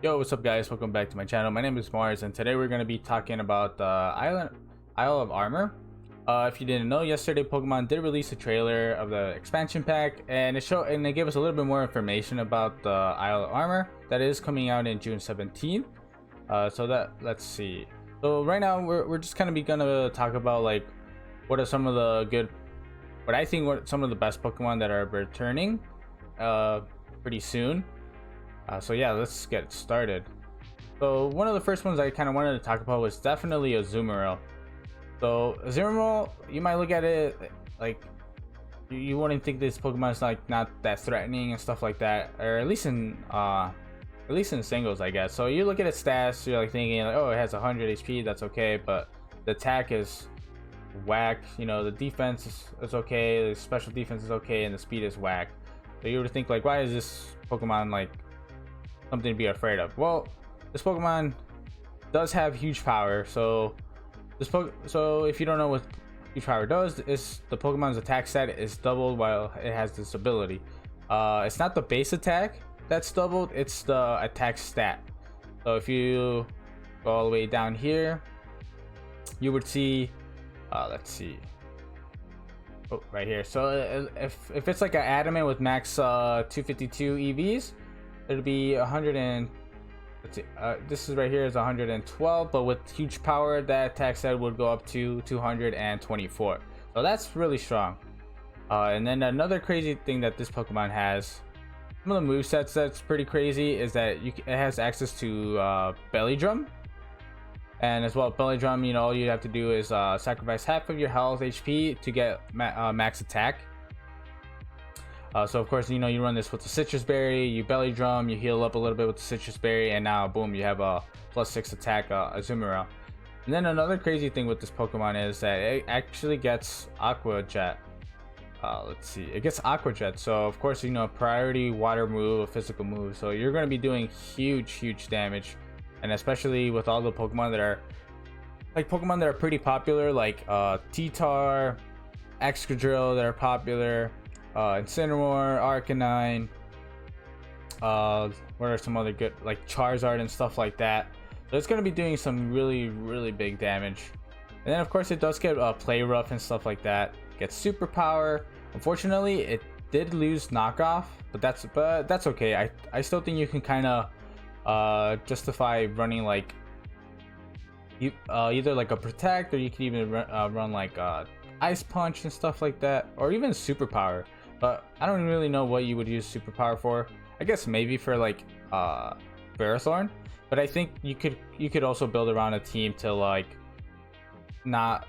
Yo, what's up guys? Welcome back to my channel. My name is Mars and today we're going to be talking about the Isle of Armor. If you didn't know, yesterday Pokemon did release a trailer of the expansion pack and it gave us a little bit more information about the Isle of Armor that is coming out in June 17th. Let's see. So right now we're just kind of gonna talk about like what are some of the what I think what some of the best Pokemon that are returning pretty soon. So yeah, let's get started. So one of the first ones I kind of wanted to talk about was definitely Azumarill. So Azumarill, you might look at it like you wouldn't think this Pokemon is like not that threatening and stuff like that, or at least in singles, I guess. So you look at its stats, you're like thinking like, oh, it has 100 HP, that's okay, but the attack is whack. You know, the defense is okay, the special defense is okay, and the speed is whack. So you would think like, why is this Pokemon like something to be afraid of? Well, this Pokemon does have huge power. So if you don't know what huge power does, is the Pokemon's attack stat is doubled while it has this ability. It's not the base attack that's doubled, it's the attack stat. So if you go all the way down here, you would see let's see, right here. So if it's like an adamant with max 252 EVs, it'll be 100 and let's see, this is right here is 112, but with huge power that attack stat would go up to 224. So that's really strong. And then another crazy thing that this Pokemon has, some of the movesets that's pretty crazy, is that it has access to Belly Drum. And as well, Belly Drum, you know, all you have to do is sacrifice half of your health HP to get max attack. So of course, you know, you run this with the Citrus Berry, you Belly Drum, you heal up a little bit with the Citrus Berry, and now boom, you have a +6 attack Azumarill. And then another crazy thing with this Pokemon is that it actually gets Aqua Jet. Let's see, it gets Aqua Jet. So of course, you know, priority water move, a physical move. So you're going to be doing huge damage, and especially with all the Pokemon that are pretty popular, like T-Tar, Excadrill that are popular. Incineroar, Arcanine, what are some other good, like Charizard and stuff like that. So it's going to be doing some really big damage. And then of course it does get Play Rough and stuff like that. Gets Superpower. Unfortunately, it did lose Knockoff, but that's okay. I still think you can kind of justify running like either like a Protect, or you can even run like Ice Punch and stuff like that, or even Superpower. But I don't really know what you would use Superpower for. I guess maybe for like Ferrothorn, but I think you could also build around a team to like not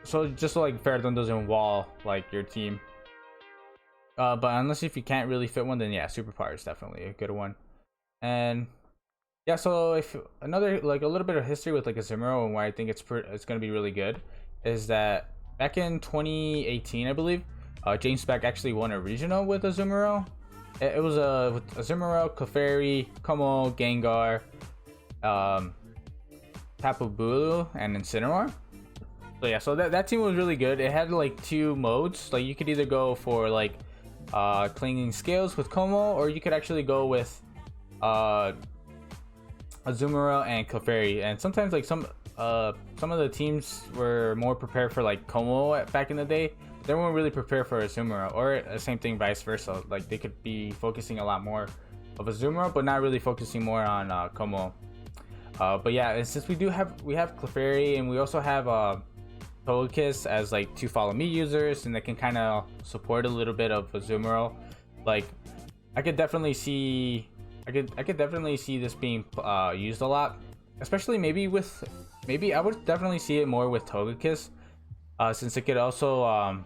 just so like Ferrothorn doesn't wall like your team. But unless if you can't really fit one, then yeah, Superpower is definitely a good one. And yeah, so if another like a little bit of history with like Azumarill and why I think it's gonna be really good is that back in 2018, I believe, James Beck actually won a regional with Azumarill. It was with Azumarill, Clefairy, Como, Gengar, Tapu Bulu, and Incineroar. So yeah, so that team was really good. It had like two modes. Like you could either go for like Clinging Scales with Como, or you could actually go with Azumarill and Clefairy. And sometimes like some of the teams were more prepared for like Como back in the day. They weren't really prepared for Azumarill, or the same thing vice versa. Like they could be focusing a lot more of Azumarill, but not really focusing more on Como. But yeah, and since we have Clefairy, and we also have Togekiss as like two Follow Me users, and they can kind of support a little bit of Azumarill. Like I could definitely see this being used a lot, especially maybe I would definitely see it more with Togekiss, since it could also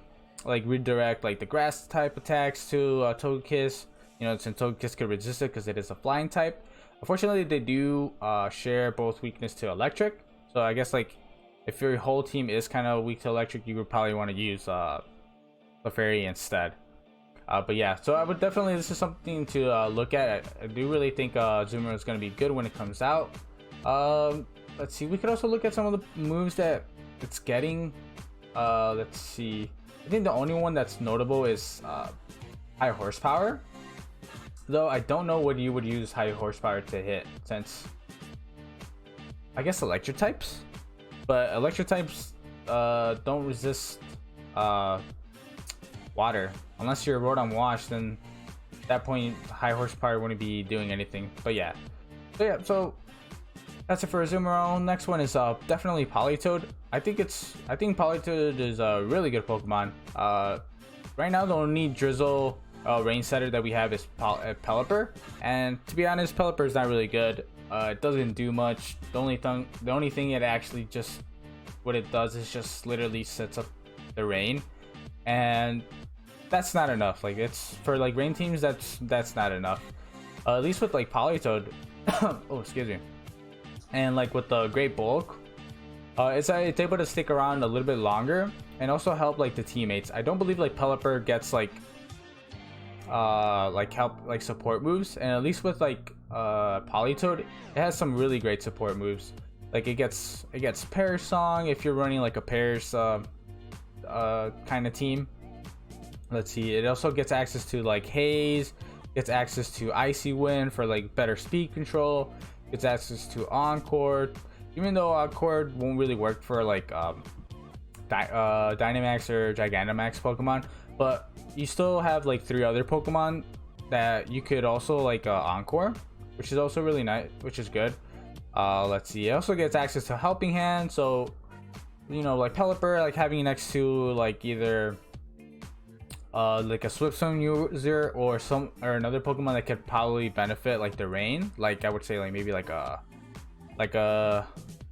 like redirect like the grass type attacks to Togekiss. You know, since Togekiss could resist it because it is a flying type. Unfortunately, they do share both weakness to electric. So I guess like if your whole team is kind of weak to electric, you would probably want to use Clefairy instead. But yeah, so I would definitely, this is something to look at. I do really think Azumarill is going to be good when it comes out. Let's see, we could also look at some of the moves that it's getting. Let's see, I think the only one that's notable is high horsepower. though, I don't know what you would use high horsepower to hit, since I guess electric types, but electric types don't resist water unless you're Rotom Wash. Then at that point high horsepower wouldn't be doing anything. But yeah, so that's it for Azumarill. Next one is definitely Politoed. I think Politoed is a really good Pokemon. Right now the only Drizzle rain setter that we have is Pelipper, and to be honest, Pelipper is not really good. It doesn't do much. The only thing it actually just what it does is just literally sets up the rain, and that's not enough. Like, it's for like rain teams, that's not enough. At least with like Politoed. Oh, excuse me. And like with the Great Bulk, it's able to stick around a little bit longer and also help like the teammates. I don't believe like Pelipper gets like help like support moves, and at least with like Politoed, it has some really great support moves. Like it gets Pear Song if you're running like a Pear's kind of team. Let's see, it also gets access to like Haze, gets access to Icy Wind for like better speed control, gets access to Encore, even though Encore won't really work for like Dynamax or Gigantamax Pokemon, but you still have like 3 other Pokemon that you could also like Encore, which is also really nice, which is good. Let's see, it also gets access to Helping Hand, so you know, like Pelipper, like having it next to like either like a Swipstone user or another Pokemon that could probably benefit like the rain, like I would say like maybe like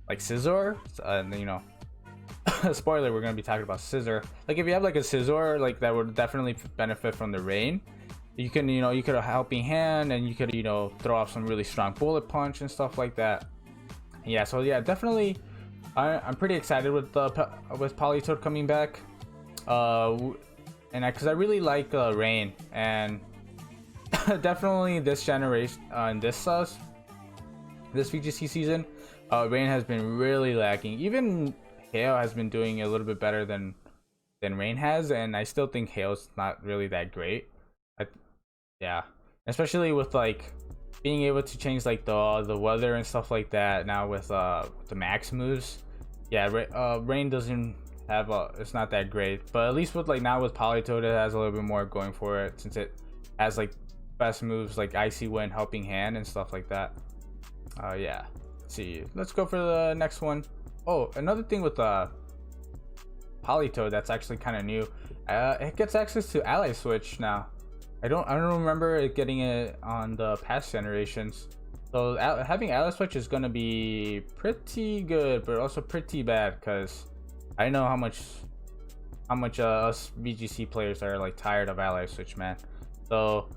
Scizor, and you know, spoiler, we're gonna be talking about Scizor. Like if you have like a Scizor like that would definitely benefit from the rain, you can, you know, you could have Helping Hand, and you could, you know, throw off some really strong Bullet Punch and stuff like that. Yeah, so yeah, definitely I'm pretty excited with Politoed coming back, and because I really like rain, and definitely this generation this VGC season, rain has been really lacking. Even Hail has been doing a little bit better than rain has, and I still think Hail's not really that great. Yeah, especially with like being able to change like the weather and stuff like that now with the max moves. Yeah, rain doesn't have it's not that great, but at least with like now with Politoed, it has a little bit more going for it, since it has like best moves like Icy Wind, Helping Hand, and stuff like that. Yeah, see, let's go for the next one. Oh, another thing with Politoed that's actually kind of new, it gets access to Ally Switch now. I don't remember it getting it on the past generations, so having Ally Switch is gonna be pretty good, but also pretty bad, because I know how much us VGC players are like tired of Ally Switch, man. So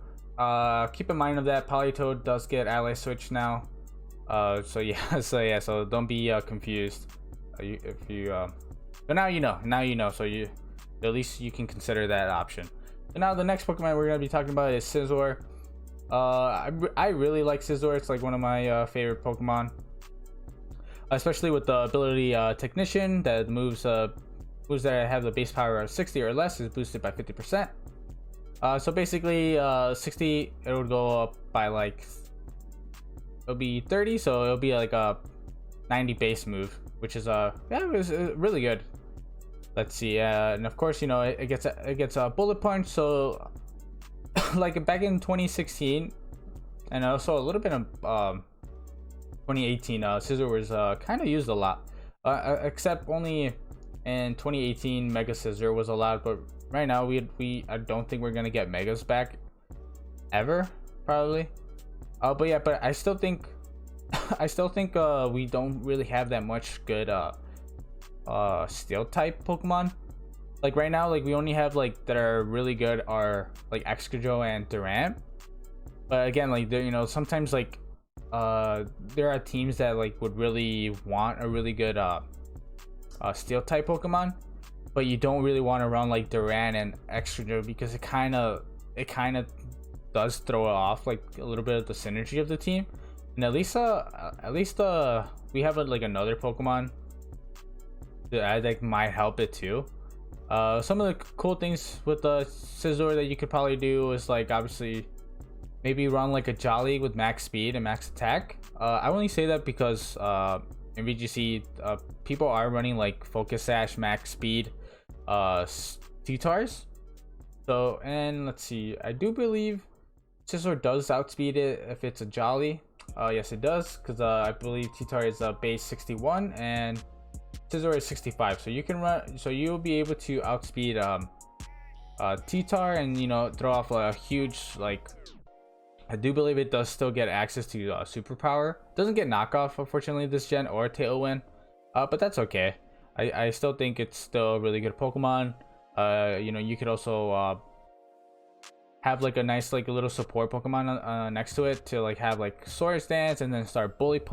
keep in mind of that. Politoed does get Ally Switch now, so yeah, so don't be confused. But now you know, so at least you can consider that option. And now the next Pokemon we're gonna be talking about is Scizor. I really like Scizor. It's like one of my favorite Pokemon, especially with the ability Technician, that moves that have the base power of 60 or less is boosted by 50%. So basically 60, it would go up by like, it'll be 30, so it'll be like a 90 base move, which is yeah, it was really good. Let's see, and of course, you know, it gets a Bullet Punch. So like back in 2016 and also a little bit of 2018, Scizor was kind of used a lot, except only in 2018 Mega Scizor was allowed, but right now I don't think we're gonna get Megas back ever, probably. But yeah, but I still think we don't really have that much good Steel type Pokemon. Like right now, like we only have like that are really good are like Excadrill and Durant. But again, like you know, sometimes like there are teams that like would really want a really good Steel type Pokemon, but you don't really want to run like Durant and Excadrill, because it kind of does throw it off like a little bit of the synergy of the team. And at least we have like another Pokemon that might help it too. Some of the cool things with the Scizor that you could probably do is like, obviously maybe run like a Jolly with max speed and max attack. I only say that because in VGC, people are running like Focus Sash, max speed, TTRs. So, and let's see, I do believe Scizor does outspeed it if it's a Jolly. Yes, it does, because I believe TTR is base 61 and Scizor is 65. So you can run, so you'll be able to outspeed TTR and, you know, throw off a huge, like, I do believe it does still get access to superpower. Doesn't get knockoff, unfortunately, this gen, or Tailwind, but that's okay. I still think it's still a really good Pokemon. You know, you could also have like a nice, like a little support Pokemon next to it to like have like Swords Dance and then start bullet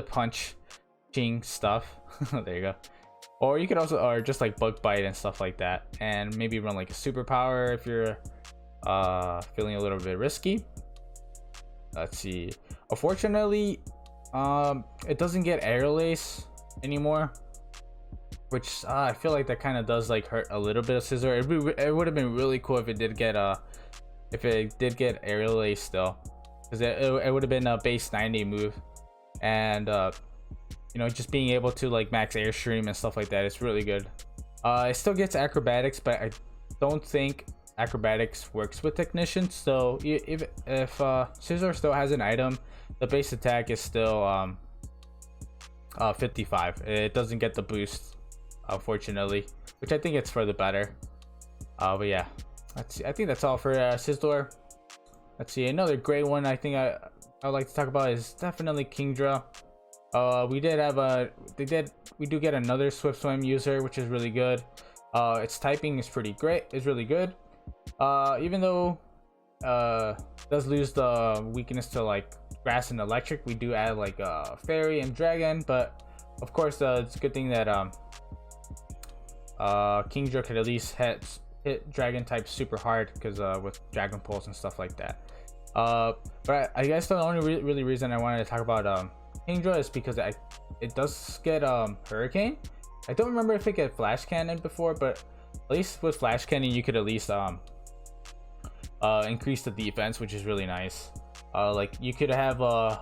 punching stuff. There you go. Or you could also, or just like Bug Bite and stuff like that, and maybe run like a superpower if you're feeling a little bit risky. Let's see, unfortunately it doesn't get Aerial Ace anymore, which I feel like that kind of does like hurt a little bit of Scizor. It would have been really cool if it did get Aerial Ace still, because it would have been a base 90 move, and you know, just being able to like max Airstream and stuff like that, it's really good. It still gets Acrobatics, but I don't think Acrobatics works with Technician. So if Scizor still has an item, the base attack is still 55. It doesn't get the boost, unfortunately, which I think it's for the better. But yeah, let's see. I think that's all for Scizor. Let's see, another great one I think I would like to talk about is definitely Kingdra. We do get another Swift Swim user, which is really good. Its typing is pretty great. It's really good. Even though does lose the weakness to like Grass and Electric, we do add like Fairy and Dragon. But of course, it's a good thing that Kingdra could at least hit Dragon type super hard, because with Dragon Pulse and stuff like that. But I guess the only really reason I wanted to talk about Kingdra is because it does get Hurricane. I don't remember if it get Flash Cannon before, but at least with Flash Cannon you could at least increase the defense, which is really nice. Like you could have like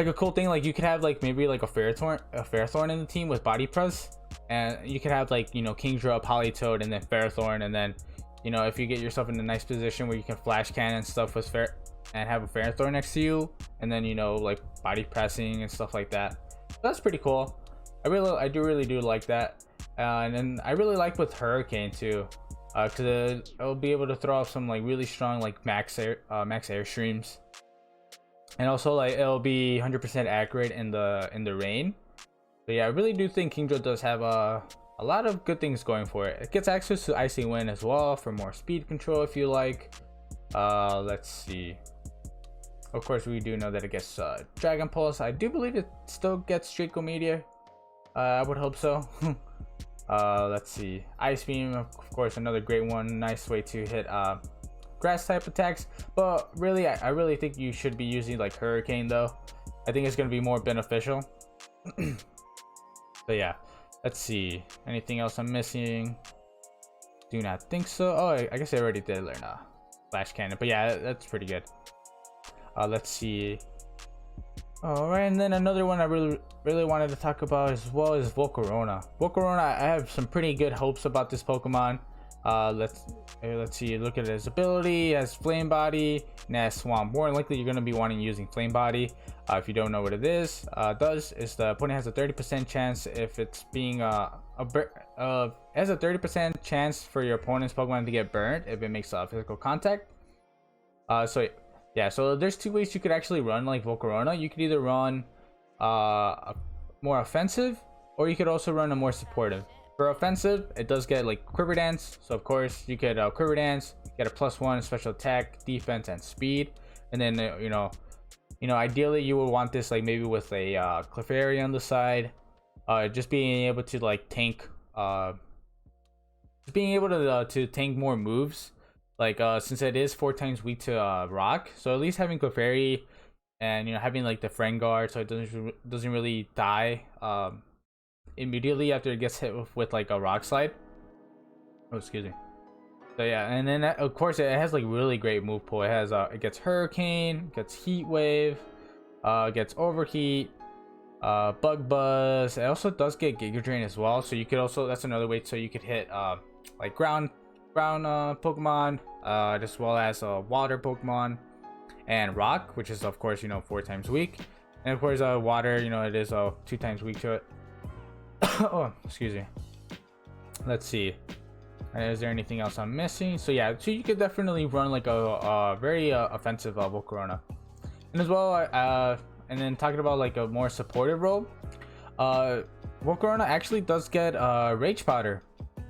a cool thing, like you could have like maybe like a Ferrothorn in the team with Body Press, and you could have like, you know, Kingdra, Politoed, and then Ferrothorn, and then, you know, if you get yourself in a nice position where you can Flash Cannon stuff with and have a Ferrothorn next to you, and then, you know, like body pressing and stuff like that. So that's pretty cool. I really do like that. And then I really like with Hurricane too, because it'll be able to throw off some like really strong like max air streams, and also like it'll be 100% accurate in the rain. But yeah, I really do think Kingdra does have a lot of good things going for it. It gets access to Icy Wind as well for more speed control if you like. Let's see. Of course, we do know that it gets Dragon Pulse. I do believe it still gets Draco Meteor. I would hope so. Let's see. Ice Beam, of course, another great one. Nice way to hit grass type attacks. But really, I really think you should be using like Hurricane though. I think it's going to be more beneficial. So yeah, let's see. Anything else I'm missing? Do not think so. Oh, I guess I already did learn Flash Cannon. But yeah, that's pretty good. Let's see. All right, and then another one I really wanted to talk about as well is Volcarona. Volcarona, I have some pretty good hopes about this Pokemon. Let's see. Look at his ability. It has Flame Body and has Swamp. More than likely, you're going to be wanting using Flame Body. If you don't know what it is, the opponent has a 30% chance if it's being has a 30% chance for your opponent's Pokemon to get burned if it makes physical contact. So yeah, so there's two ways you could actually run like Volcarona. You could either run a more offensive, or you could also run a more supportive. For offensive, it does get like Quiver Dance, so of course you could Quiver Dance, get a +1 special attack, defense, and speed. And then you know, ideally you would want this like maybe with a Clefairy on the side, just being able to like tank, just being able to tank more moves. Like since it is 4 times weak to rock, so at least having Clefairy and, you know, having like the Friend Guard, so it doesn't really die immediately after it gets hit with like a Rock Slide. Oh, excuse me. So yeah, and then of course it has like really great move pool. It has it gets Hurricane, gets Heat Wave, gets Overheat, Bug Buzz. It also does get Giga Drain as well. So you could also, that's another way, so you could hit like ground Pokemon, as well as water Pokemon, and rock, which is of course 4 times weak, and of course water, it is 2 times weak to it. Oh, excuse me. Let's see. Is there anything else I'm missing? So yeah, so you could definitely run like a very offensive Volcarona, and as well and then talking about like a more supportive role, Volcarona actually does get Rage Powder.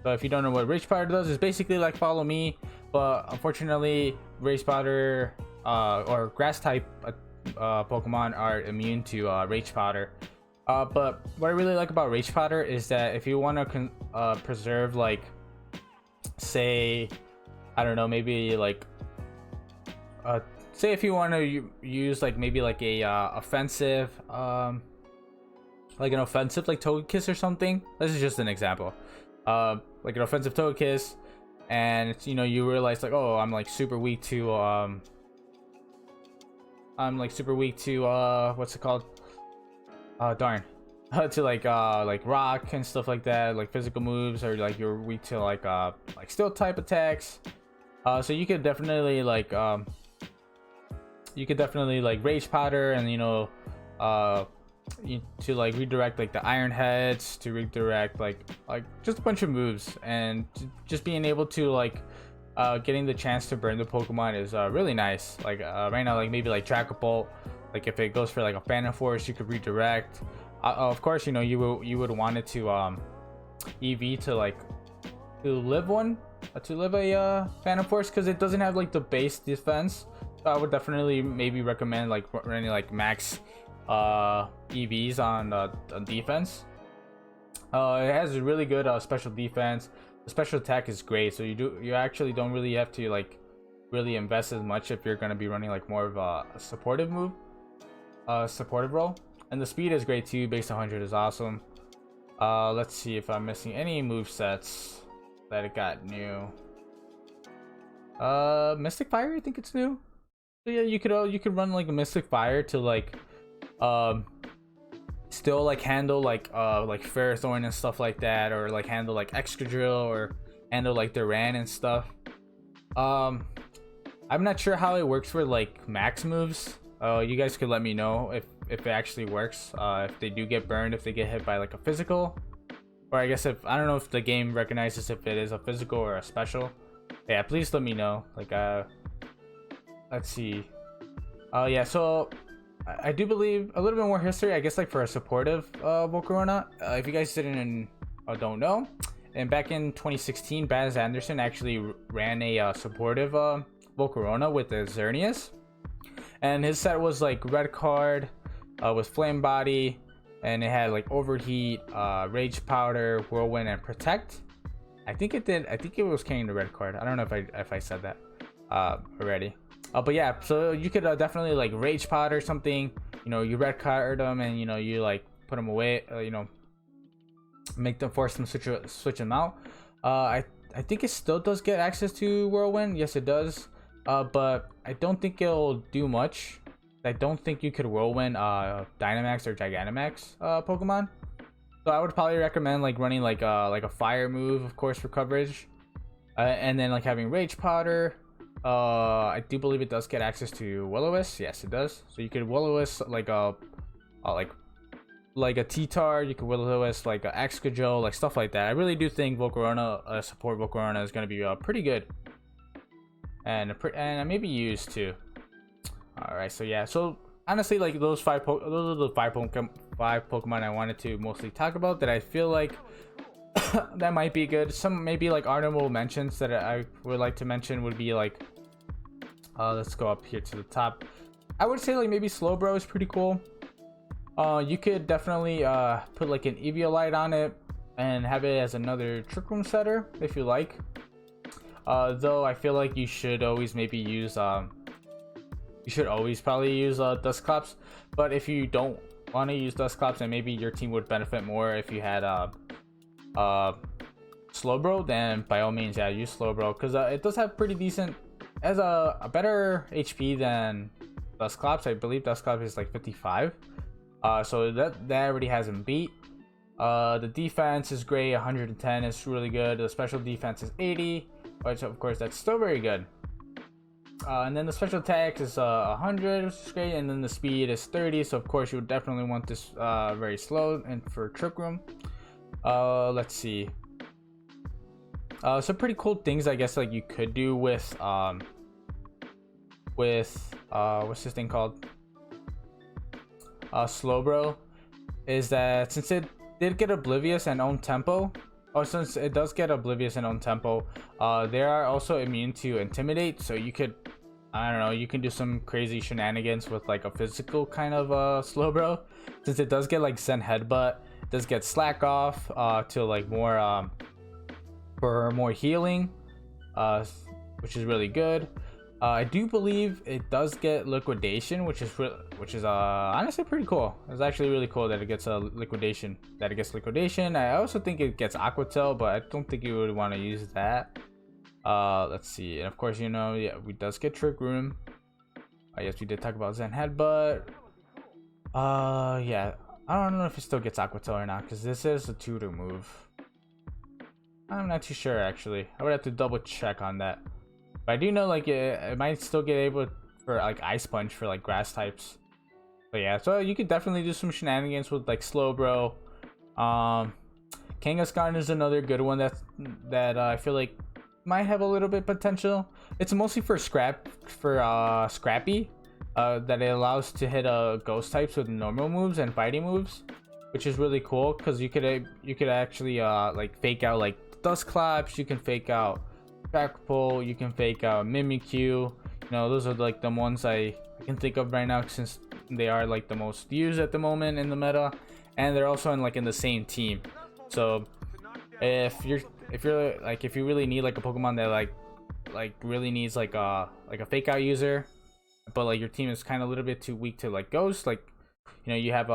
So if you don't know what Rage Powder does, it's basically like Follow Me, but unfortunately Rage Powder or grass type Pokemon are immune to Rage Powder. But what I really like about Rage Powder is that if you want to preserve, like, say, I don't know, maybe like say if you want to use like maybe like a offensive like an offensive like Togekiss or something. This is just an example. Like an offensive Togekiss, and it's, you realize like, oh, I'm like super weak to what's it called? Darn. To like rock and stuff like that, like physical moves, or like you're weak to like steel type attacks. So you could definitely like Rage Powder, and to like redirect like the Iron Heads, to redirect like just a bunch of moves, and just being able to like getting the chance to burn the Pokemon is really nice. Like right now, like maybe like Bolt, like if it goes for like a Phantom Force, you could redirect. Of course, you would want it to EV to like to live a Phantom Force, because it doesn't have like the base defense. So I would definitely maybe recommend like running like max EVs on defense. It has a really good special defense. The special attack is great, so you actually don't really have to like really invest as much if you're going to be running like more of a supportive role. And the speed is great too. Base 100 is awesome. Let's see if I'm missing any move sets that it got new. Mystic Fire, I think it's new. So yeah, you could run like a Mystic Fire to like still like handle like Ferrothorn and stuff like that, or like handle like Excadrill, or handle like Duran and stuff. I'm not sure how it works for like max moves. You guys could let me know if it actually works, if they do get burned, if they get hit by like a physical, or I guess I don't know if the game recognizes if it is a physical or a special. Yeah, please let me know. Like let's see. Yeah, so I do believe a little bit more history, I guess, like for a supportive Volcarona. If you guys don't know, and back in 2016, Baz Anderson actually ran a supportive Volcarona with the Xerneas, and his set was like red card with Flame Body, and it had like Overheat, Rage Powder, Whirlwind, and Protect. I think it was carrying the red card. I don't know if I said that already. But yeah, so you could definitely like Rage Powder something. You red card them, and you like put them away. Make them, force them switch them out. I think it still does get access to Whirlwind. Yes, it does. But I don't think it'll do much. I don't think you could Whirlwind Dynamax or Gigantamax Pokemon. So I would probably recommend like running like a fire move, of course, for coverage, and then like having Rage Powder. I do believe it does get access to Will-O-Wisp. Yes, it does. So you could Will-O-Wisp like a T-Tar. You could Will-O-Wisp like a Excadrill, like stuff like that. I really do think Volcarona, support Volcarona, is going to be pretty good, and maybe used too. All right, so yeah, so honestly, like those are the five Pokemon I wanted to mostly talk about that I feel like that might be good. Some maybe like honorable mentions that I would like to mention would be like, let's go up here to the top. I would say like maybe Slowbro is pretty cool. You could definitely put like an Eviolite on it and have it as another Trick Room setter if you like. Though I feel like you should always maybe use probably use Dusclops. But if you don't want to use Dusclops, then maybe your team would benefit more if you had Slowbro, then by all means, yeah, use Slowbro, because it does have pretty decent, has a better HP than Dusclops. I believe Dusclops is like 55. So that already has him beat. The defense is great, 110 is really good. The special defense is 80, which of course that's still very good. And then the special attack is 100, which is great, and then the speed is 30. So of course you would definitely want this very slow and for Trick Room. Let's see. Some pretty cool things, I guess, like you could do with what's this thing called? Slowbro, is that since it did get Oblivious and own tempo, or since it does get Oblivious and own tempo, they are also immune to Intimidate. So you could, I don't know, you can do some crazy shenanigans with like a physical kind of Slowbro, since it does get like Zen Headbutt, it does get Slack Off to like more for more healing, which is really good. I do believe it does get Liquidation, which is honestly pretty cool. It's actually really cool that it gets a liquidation. I also think it gets Aqua Tail, but I don't think you would want to use that. Let's see, and of course, you know, yeah, we does get Trick Room. Yes, we did talk about Zen Headbutt. Yeah, I don't know if it still gets Aqua Tail or not, because this is a tutor move. I'm not too sure actually. I would have to double check on that. But I do know like it might still get able for like Ice Punch for like grass types. But yeah, so you could definitely do some shenanigans with like Slowbro. Kangaskhan is another good one that I feel like might have a little bit potential. It's mostly for Scrappy, that it allows to hit ghost types with normal moves and fighting moves, which is really cool because you could actually like fake out like Dusclops, you can fake out Dragapult, you can fake out Mimikyu. You know, those are like the ones I can think of right now, since they are like the most used at the moment in the meta, and they're also in the same team. So if you really need like a Pokemon that like really needs like a fake out user, but like your team is kind of a little bit too weak to like Ghost, like, you know, you have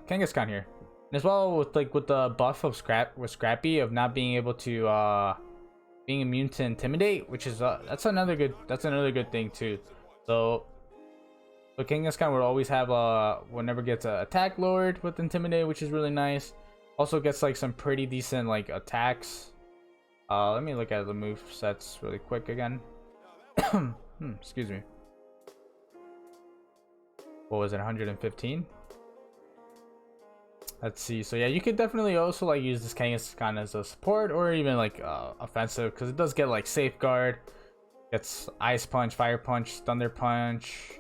Kangaskhan here. And as well with the buff of Scrappy of not being able to being immune to Intimidate, which is that's another good thing too. So Kangaskhan would always have whenever gets an attack lowered with Intimidate, which is really nice. Also gets like some pretty decent like attacks. Let me look at the move sets really quick again. Excuse me. What was it, 115? Let's see. So yeah, you could definitely also like use this Kangaskhan as a support or even like offensive, because it does get like Safeguard, gets Ice Punch, Fire Punch, Thunder Punch.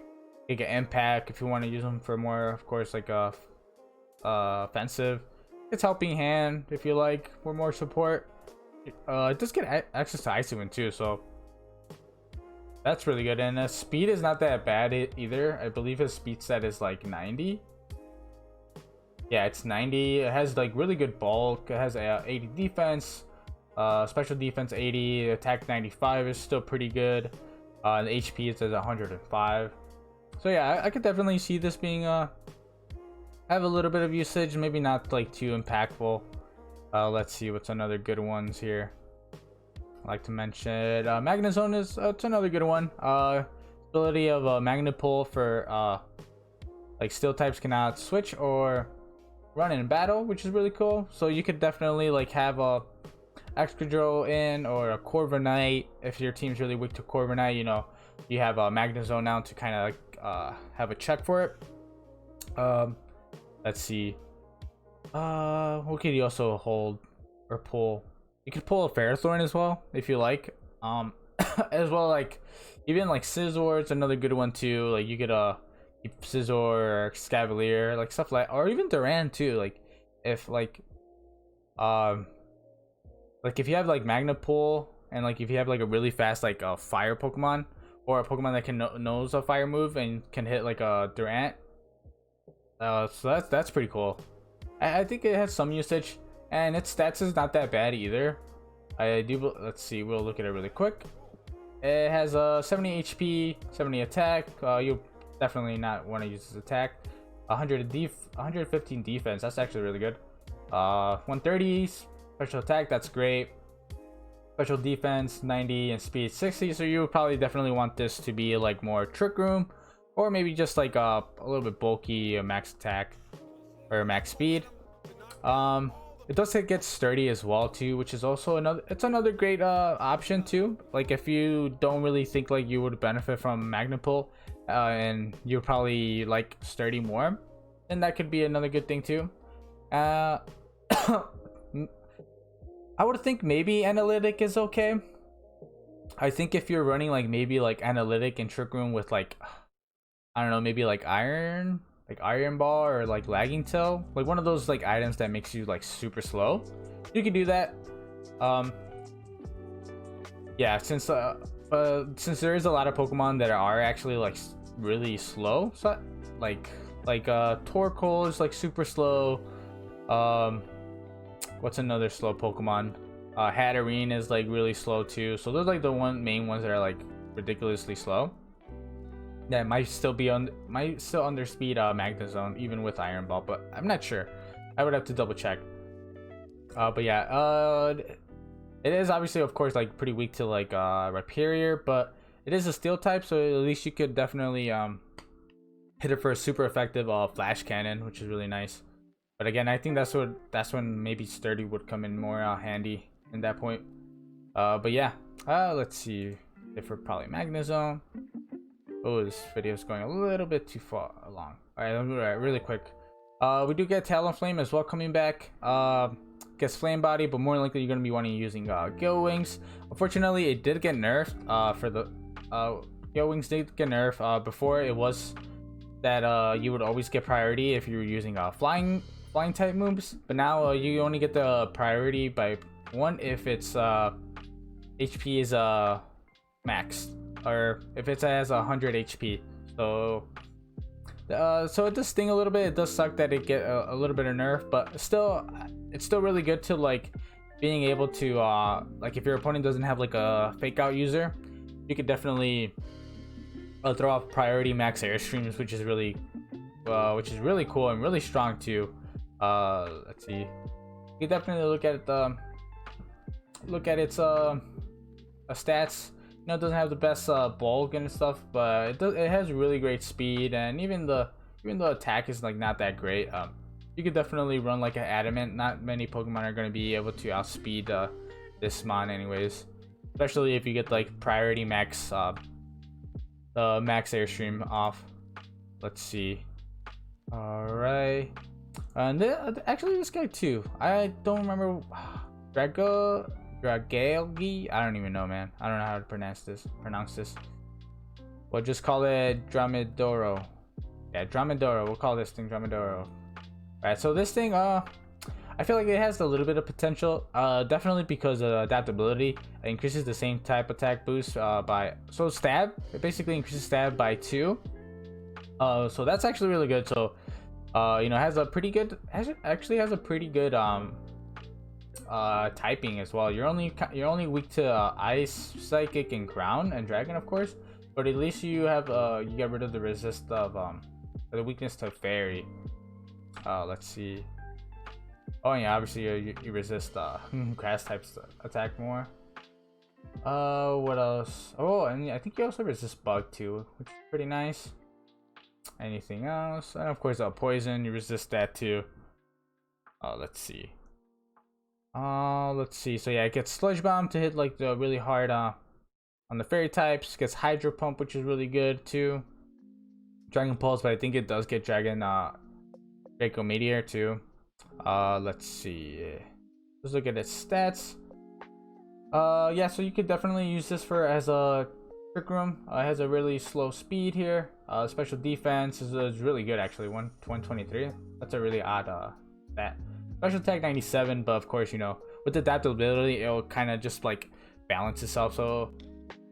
You get Impact if you want to use them for more, of course, like offensive. It's Helping Hand if you like for more support. It does get access to Icy Wind too, so that's really good. And speed is not that bad either. I believe his speed set is like 90. Yeah, it's 90. It has like really good bulk. It has 80 defense, special defense 80, attack 95 is still pretty good. The HP it says 105. So yeah, I could definitely see this being have a little bit of usage, maybe not like too impactful. Let's see what's another good ones here. I like to mention Magnezone is it's another good one. Ability of Magnet Pull for like Steel types cannot switch or run in battle, which is really cool. So you could definitely like have a Excadrill in or a Corviknight if your team's really weak to Corviknight. You know, you have a Magnezone now to kind of like have a check for it. Let's see. What could you also hold or pull? You could pull a Ferrothorn as well if you like. As well, like even like Scizor, it's another good one too. Like you could Scizor or Scavalier, like stuff like, or even Duran too. Like if like if you have like Magnet Pull, and like if you have like a really fast like a fire Pokemon, or a Pokemon that can knows a fire move and can hit like a Durant. So that's pretty cool. I think it has some usage, and its stats is not that bad either. Let's see, we'll look at it really quick. It has 70 HP, 70 attack. You definitely not want to use this attack. 115 defense. That's actually really good. 130 special attack, that's great. Special defense 90 and speed 60, so you would probably definitely want this to be like more trick room, or maybe just like a little bit bulky, max attack or max speed. It does get sturdy as well too, which is also another great option too. Like if you don't really think like you would benefit from Magnapul, and you probably like sturdy more, then that could be another good thing too. I would think maybe analytic is okay. I think if you're running like maybe like analytic and trick room with like, I don't know, maybe like iron ball or like lagging tail, like one of those like items that makes you like super slow, you can do that. Yeah, since there is a lot of Pokemon that are actually like really slow, so like Torkoal is like super slow. What's another slow Pokemon? Hatterene is like really slow too. So those are like the main ones that are like ridiculously slow. Yeah, it might still underspeed Magnezone even with Iron Ball, but I'm not sure. I would have to double check. But yeah, it is obviously of course like pretty weak to like Rhyperior, but it is a steel type, so at least you could definitely hit it for a super effective flash cannon, which is really nice. But again, I think that's when maybe sturdy would come in more handy in that point. But yeah, let's see if we're probably Magnezone. Oh, this video is going a little bit too far along. All right, really quick. We do get Talonflame as well coming back. Gets Flame Body, but more likely you're going to be wanting using Gale Wings. Unfortunately, it did get nerfed. For the Gale Wings did get nerfed. Before it was that you would always get priority if you were using flying type moves, but now you only get the priority by one if its HP is maxed, or if it has 100 HP. So it does sting a little bit. It does suck that it get a little bit of nerf, but still, it's still really good to like being able to like if your opponent doesn't have like a fake out user, you could definitely throw off priority max airstreams, which is really cool and really strong too. Let's see. You can definitely look at its stats. You know, it doesn't have the best bulk and stuff, but it has really great speed, and even the attack is like not that great. You could definitely run like an adamant. Not many Pokemon are going to be able to outspeed this mon anyways, especially if you get like priority max the max airstream off. Let's see. All right. And actually this guy too, I don't remember. Dragalgi, I don't even know, man. I don't know how to pronounce this. We'll just call it Dromedoro. Yeah, Dromedoro. We'll call this thing Dromedoro. Alright, so this thing, I feel like it has a little bit of potential. Definitely because of adaptability. It increases the same type attack boost by stab. It basically increases stab by 2. So that's actually really good. So you know, has a pretty good typing as well. You're only weak to ice, psychic, and ground, and dragon of course, but at least you have you get rid of the resist of the weakness to fairy. Let's see. Oh yeah, obviously you resist grass types attack more. What else? Oh, and I think you also resist bug too, which is pretty nice. Anything else? And of course poison, you resist that too. Let's see. So yeah, it gets Sludge Bomb to hit like the really hard on the fairy types. Gets Hydro Pump, which is really good too. Dragon Pulse, but I think it does get Draco Meteor too. Let's see. Let's look at its stats. Yeah, so you could definitely use this as a Trick Room. It has a really slow speed here. Special defense is really good actually. 123. That's a really odd stat. Special attack 97, but of course, you know, with adaptability, it'll kind of just like balance itself. So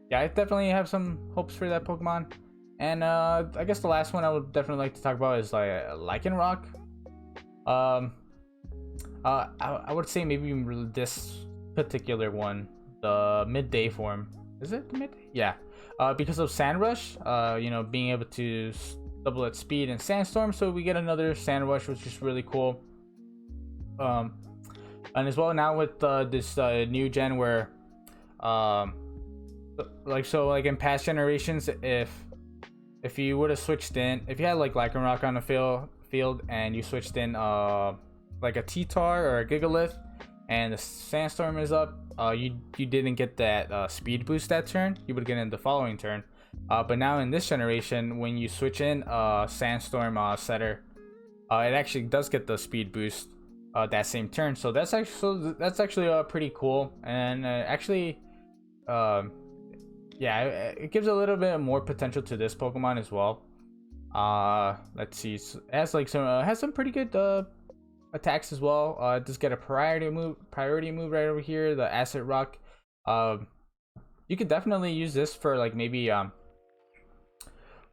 yeah, I definitely have some hopes for that Pokemon. And I guess the last one I would definitely like to talk about is like Lycanroc. I would say maybe this particular one, the midday form. Is it the midday? Yeah. Because of Sand Rush, you know, being able to double its speed and Sandstorm, so we get another Sand Rush, which is really cool. And as well now with this new gen where like in past generations, if you would have switched in, if you had like Lycanroc on the field and you switched in like a T-Tar or a Gigalith and the Sandstorm is up, you didn't get that speed boost that turn. You would get in the following turn. But now in this generation, when you switch in Sandstorm Setter, it actually does get the speed boost that same turn. So that's actually pretty cool, and actually yeah, it gives a little bit more potential to this Pokemon as well. Let's see, it has like some pretty good attacks as well. It does get a priority move right over here, the Acid Rock. You could definitely use this for like maybe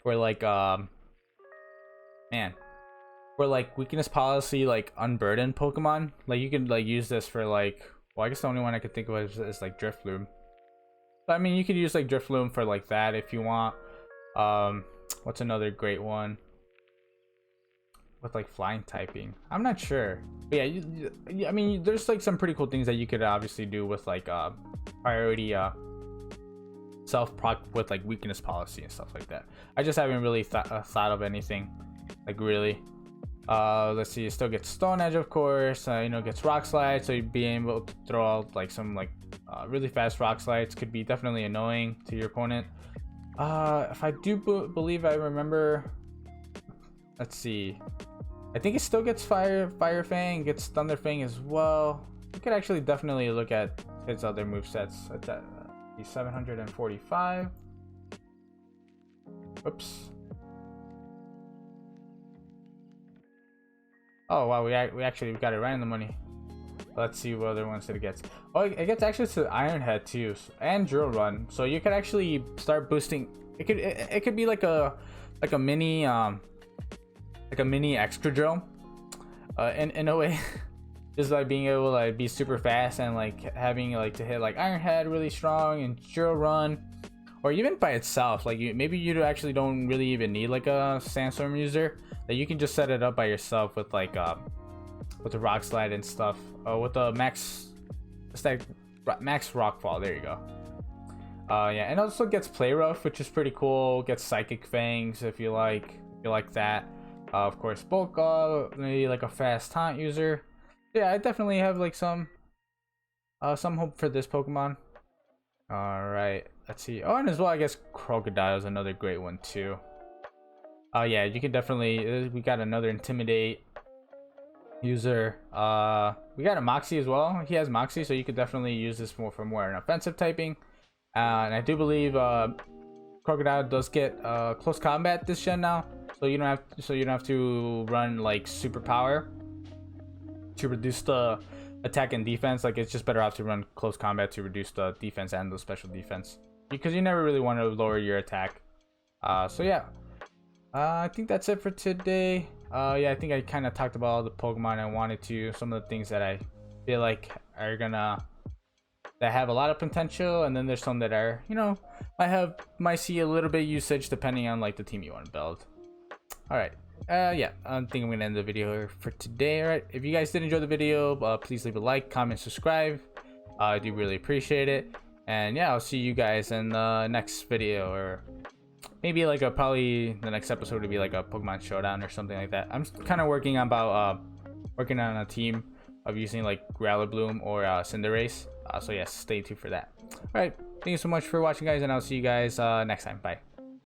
for like man, for like weakness policy, like unburdened Pokemon. Like you could like use this for like, well, I guess the only one I could think of is like Drifloon. But I mean, you could use like Drifloon for like that if you want. What's another great one with like flying typing? I'm not sure, but yeah, I mean, there's like some pretty cool things that you could obviously do with like priority self proc with like weakness policy and stuff like that. I just haven't really thought of anything like really. Let's see, it still gets Stone Edge, of course. You know, gets Rock Slide, so you'd be able to throw out like some like really fast Rock Slides. Could be definitely annoying to your opponent. If I do believe I remember, let's see, I think it still gets Fire Fang, gets Thunder Fang as well. You could actually definitely look at its other movesets. It's at 745. Oops. Oh wow, we actually got it right in the money. Let's see what other ones it gets. Oh, it gets access to Iron Head too, and Drill Run. So you could actually start boosting. It could be like a mini extra drill, in a way. Just like being able to like be super fast and like having like to hit like Iron Head really strong and Drill Run, or even by itself. Like maybe you actually don't really even need like a Sandstorm user. That you can just set it up by yourself with like with the Rock Slide and stuff. With the max Rockfall. There you go. Yeah, and also gets Play Rough, which is pretty cool. Gets Psychic Fangs if you like that. Of course, Bulk, maybe like a fast taunt user. Yeah, I definitely have like some hope for this Pokemon. All right, let's see. Oh, and as well, I guess Crocodile is another great one too. Yeah, you can definitely. We got another Intimidate user. We got a Moxie as well. He has Moxie, so you could definitely use this for more an offensive typing. And I do believe Crocodile does get close combat this gen now, so you don't have to run like super power to reduce the attack and defense. Like it's just better off to run close combat to reduce the defense and the special defense, because you never really want to lower your attack. So yeah. I think that's it for today. Yeah, I think I kind of talked about all the Pokemon I wanted to. Some of the things that I feel like are that have a lot of potential, and then there's some that are, you know, might see a little bit of usage depending on like the team you want to build. All right. Yeah, I think I'm gonna end the video here for today. All right. If you guys did enjoy the video, please leave a like, comment, subscribe. I do really appreciate it. And yeah, I'll see you guys in the next video, or maybe like probably the next episode would be like a Pokemon Showdown or something like that. I'm kind of working on a team of using like Growlithe or Cinderace. So yes, stay tuned for that. All right, thank you so much for watching, guys, and I'll see you guys next time. Bye.